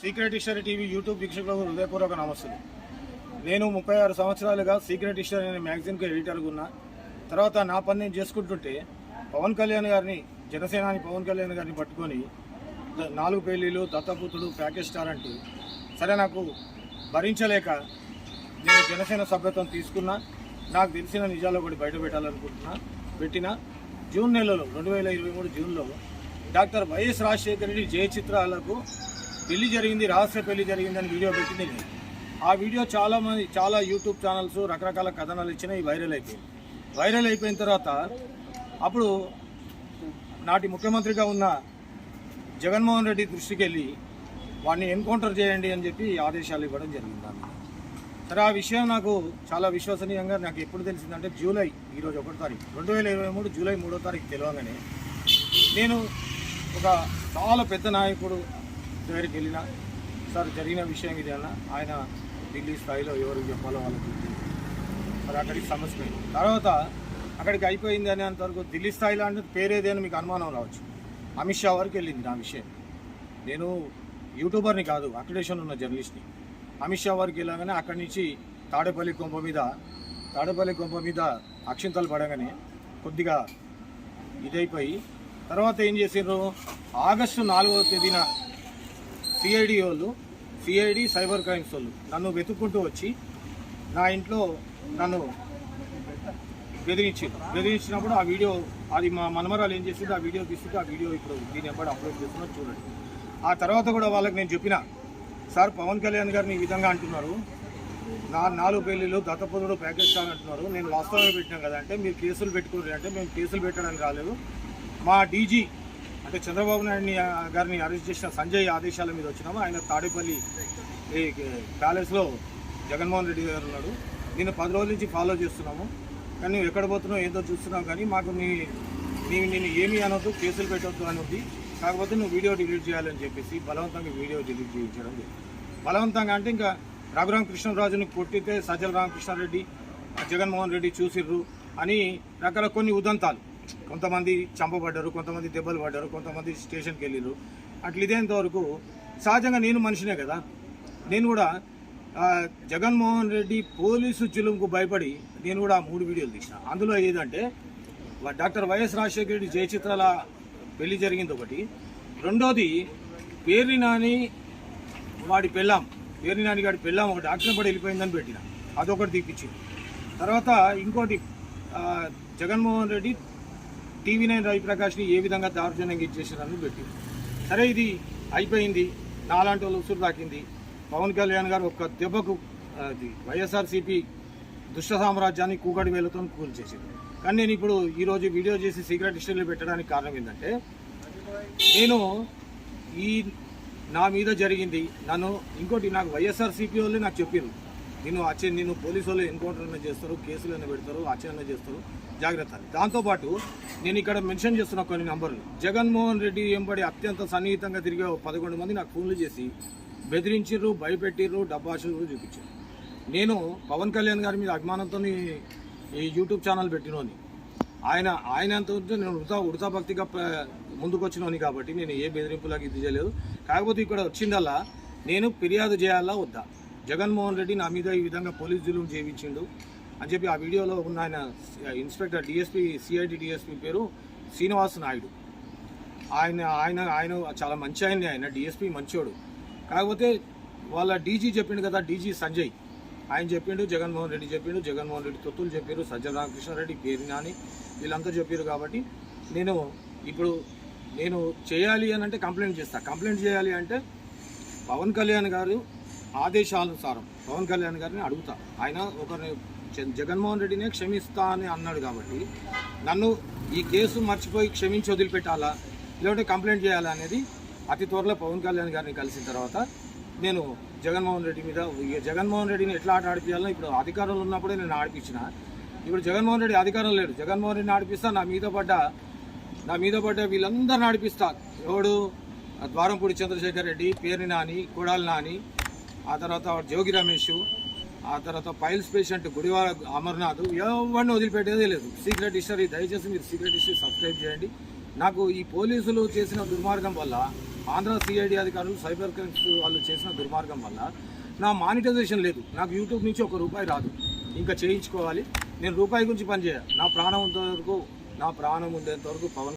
Secret history TV YouTube వీక్షకులకు హృదయపూర్వక నమస్సులు. నేను 36 సంవత్సరాలుగా సీక్రెట్ హిస్టరీ అనే మ్యాగజైన్కి ఎడిటర్గా ఉన్నా. తర్వాత నా పని నేను చేసుకుంటుంటే పవన్ కళ్యాణ్ గారిని, జనసేనాని పవన్ కళ్యాణ్ గారిని పట్టుకొని 4 పెళ్లిళ్ళు, దత్తపుత్రుడు, ప్యాకేజ్ స్టార్ అంటూ సరే నాకు భరించలేక నేను జనసేన సభ్యత్వం తీసుకున్నా. నాకు తెలిసిన నిజాలు ఒకటి బయట పెట్టిన జూన్ నెలలో 2023 జూన్లో డాక్టర్ వైఎస్ రాజశేఖర రెడ్డి జయ చిత్రాలకు పెళ్లి జరిగింది, రహస్య పెళ్లి జరిగిందని వీడియో పెట్టింది నేను. ఆ వీడియో చాలా యూట్యూబ్ ఛానల్స్ రకరకాల కథనాలు ఇచ్చినాయి, వైరల్ అయిపోయిన తర్వాత అప్పుడు నాటి ముఖ్యమంత్రిగా ఉన్న జగన్మోహన్ రెడ్డి దృష్టికి వెళ్ళి వాడిని ఎన్కౌంటర్ చేయండి అని చెప్పి ఆదేశాలు ఇవ్వడం జరిగింది. సరే, ఆ విషయం నాకు చాలా విశ్వసనీయంగా నాకు ఎప్పుడు తెలిసిందంటే జూలై, ఈరోజు 1వ తారీఖు 2023 జూలై 3వ తారీఖు తెలియగానే నేను ఒక చాలా పెద్ద నాయకుడు దగ్గరికి వెళ్ళిన. సార్, జరిగిన విషయం ఇది అన్న. ఆయన ఢిల్లీ స్థాయిలో ఎవరికి చెప్పాలో వాళ్ళకి మరి అక్కడికి సమస్య పోయింది. తర్వాత అక్కడికి అయిపోయింది అని అంతవరకు ఢిల్లీ స్థాయిలో అంటే పేరేది అని మీకు అనుమానం రావచ్చు. అమిత్ షా వరకు వెళ్ళింది నా విషయం. నేను యూట్యూబర్ని కాదు, అక్రిడేషన్ ఉన్న జర్నలిస్ట్ని. అమిత్ షా వరకు వెళ్ళగానే అక్కడి నుంచి తాడేపల్లి కొంప మీద అక్షింతలు పడగానే కొద్దిగా ఇదైపోయి తర్వాత ఏం చేసారు, ఆగస్టు 4వ తేదీన సిఐడి సైబర్ క్రైమ్స్ వాళ్ళు నన్ను వచ్చి నా ఇంట్లో నన్ను బెదిరించినప్పుడు ఆ వీడియో, అది మా మనమరాలు ఏం చేసింది, ఆ వీడియో తీసుకుంటే ఆ వీడియో ఇప్పుడు దీని ఎప్పుడు అప్లోడ్ చేస్తున్నారు చూడండి. ఆ తర్వాత కూడా వాళ్ళకి నేను చెప్పిన, సార్ పవన్ కళ్యాణ్ గారిని ఈ విధంగా అంటున్నారు, 4 పెళ్లిళ్ళు, దత్తపుత్రుడు, ప్యాకేజ్ స్టార్ అంటున్నారు, నేను వాస్తవంగా పెట్టినాం కదా అంటే మీరు కేసులు పెట్టుకోరు అంటే మేము కేసులు పెట్టడానికి రాలేదు, మా డీజీ అంటే చంద్రబాబు నాయుడు గారిని అరెస్ట్ చేసిన సంజయ్ ఆదేశాల మీద వచ్చినాము. ఆయన తాడేపల్లి ప్యాలెస్లో జగన్మోహన్ రెడ్డి గారు ఉన్నాడు, నేను 10 రోజుల నుంచి ఫాలో చేస్తున్నాము, కానీ నువ్వు ఎక్కడ పోతున్నావు ఏందో చూస్తున్నావు, కానీ మాకు నేను ఏమీ అనొద్దు, కేసులు పెట్టవద్దు అని ఉంది, కాకపోతే నువ్వు వీడియో డిలీట్ చేయాలని చెప్పేసి బలవంతంగా వీడియో డిలీట్ చేయించడం లేదు. బలవంతంగా అంటే ఇంకా రఘురామకృష్ణరాజుని కొట్టితే సజ్జల రామకృష్ణారెడ్డి, జగన్మోహన్ రెడ్డి చూసిర్రు అని రకరకాల కొన్ని ఉదంతాలు, కొంతమంది చంపబడ్డారు, కొంతమంది దెబ్బలు పడ్డారు, కొంతమంది స్టేషన్కి వెళ్ళారు. అట్లా ఇదేంతవరకు సహజంగా నేను మనిషినే కదా, నేను కూడా జగన్మోహన్ రెడ్డి పోలీసు జులుంకు భయపడి నేను కూడా 3 వీడియోలు తీసిన. అందులో ఏదంటే డాక్టర్ వైఎస్ రాజశేఖర రెడ్డి జయ చిత్రాల పెళ్లి జరిగింది ఒకటి, రెండోది పేర్ని నాని గారి పెళ్ళాం ఒకటి యాక్సిడెంట్ పడి వెళ్ళిపోయిందని పెట్టిన, అదొకటి తీపిచ్చింది. తర్వాత ఇంకోటి జగన్మోహన్ రెడ్డి TV9 రవిప్రకాష్ని ఏ విధంగా దౌర్జన్యంగా ఇచ్చేసారని పెట్టింది. సరే, ఇది అయిపోయింది, నాలాంటి వాళ్ళు ఉసురు తాకింది. పవన్ కళ్యాణ్ గారు ఒక్క దెబ్బకు వైఎస్ఆర్సీపీ దుష్ట సామ్రాజ్యాన్ని కూకటి వేలతో కూల్చేసింది. కానీ నేను ఇప్పుడు ఈరోజు వీడియో చేసి సీక్రెట్ హిస్టరీలో పెట్టడానికి కారణం ఏంటంటే, నేను నా మీద జరిగింది ఇంకోటి నాకు వైఎస్ఆర్సీపీ వాళ్ళే నాకు చెప్పారు, నేను పోలీసు వాళ్ళు ఎన్కౌంటర్ చేస్తారు, కేసులు పెడతారు, హత్య చేస్తారు, జాగ్రత్త. దాంతోపాటు నేను ఇక్కడ మెన్షన్ చేస్తున్న కొన్ని నంబర్లు, జగన్మోహన్ రెడ్డి ఎంబడి అత్యంత సన్నిహితంగా తిరిగే 11 మంది నాకు ఫోన్లు చేసి బెదిరించారు, భయపెట్టిర్రు, డబ్బాషులు కూడా చూపించారు. నేను పవన్ కళ్యాణ్ గారి మీద అభిమానంతో ఈ యూట్యూబ్ ఛానల్ పెట్టినోని, ఆయనంత నేను ఉడతా భక్తిగా ముందుకు వచ్చినోని కాబట్టి నేను ఏ బెదిరింపులకు ఇది చేయలేదు. కాకపోతే ఇక్కడ వచ్చిందల్లా నేను ఫిర్యాదు చేయాలా వద్దా, జగన్మోహన్ రెడ్డి నా మీద ఈ విధంగా పోలీస్ జులుం చేయించిండు అని చెప్పి ఆ వీడియోలో ఉన్న ఆయన ఇన్స్పెక్టర్ సిఐడి డిఎస్పీ పేరు శ్రీనివాస్ నాయుడు. ఆయన చాలా మంచి ఆయన డిఎస్పీ మంచోడు. కాకపోతే వాళ్ళ డీజీ చెప్పిండు కదా, డీజీ సంజయ్, ఆయన చెప్పిండు, జగన్మోహన్ రెడ్డి తొత్తులు చెప్పారు, సజ్జల రామకృష్ణారెడ్డి, పేరు నాని వీళ్ళంతా చెప్పారు. కాబట్టి నేను చేయాలి అని అంటే కంప్లైంట్ చేయాలి అంటే పవన్ కళ్యాణ్ గారు ఆదేశానుసారం పవన్ కళ్యాణ్ గారిని అడుగుతా. ఆయన జగన్మోహన్ రెడ్డినే క్షమిస్తా అని అన్నాడు కాబట్టి నన్ను ఈ కేసు మర్చిపోయి క్షమించి వదిలిపెట్టాలా లేదంటే కంప్లైంట్ చేయాలా అనేది అతి త్వరలో పవన్ కళ్యాణ్ గారిని కలిసిన తర్వాత నేను జగన్మోహన్ రెడ్డిని ఎట్లా ఆడిపించాలో, ఇప్పుడు అధికారంలో ఉన్నప్పుడే నేను ఆడిపించిన, ఇప్పుడు జగన్మోహన్ రెడ్డి అధికారం లేడు, జగన్మోహన్ రెడ్డిని ఆడిపిస్తా, నా మీద పడ్డ వీళ్ళందరిని ఆడిపిస్తా. ఎవడు ద్వారంపూడి చంద్రశేఖర్ రెడ్డి, పేర్ని నాని, కొడాలి నాని, ఆ తర్వాత జోగి రమేష్, ఆ తర్వాత పైల్స్ పేషెంట్ గుడివాడ అమర్నాథ్, ఎవరిని వదిలిపెట్టేదే లేదు. సీక్రెట్ హిస్టరీ, దయచేసి మీరు సీక్రెట్ హిస్టరీ సబ్స్క్రైబ్ చేయండి. నాకు ఈ పోలీసులు చేసిన దుర్మార్గం వల్ల ఆంధ్ర సిఐడి అధికారులు సైబర్ క్రైమ్స్ వాళ్ళు చేసిన దుర్మార్గం వల్ల నా మానిటైజేషన్ లేదు. నాకు యూట్యూబ్ నుంచి ₹1 రాదు. ఇంకా చేయించుకోవాలి. నేను రూపాయి గురించి పనిచేయ. నా ప్రాణం ఉండేంత వరకు పవన్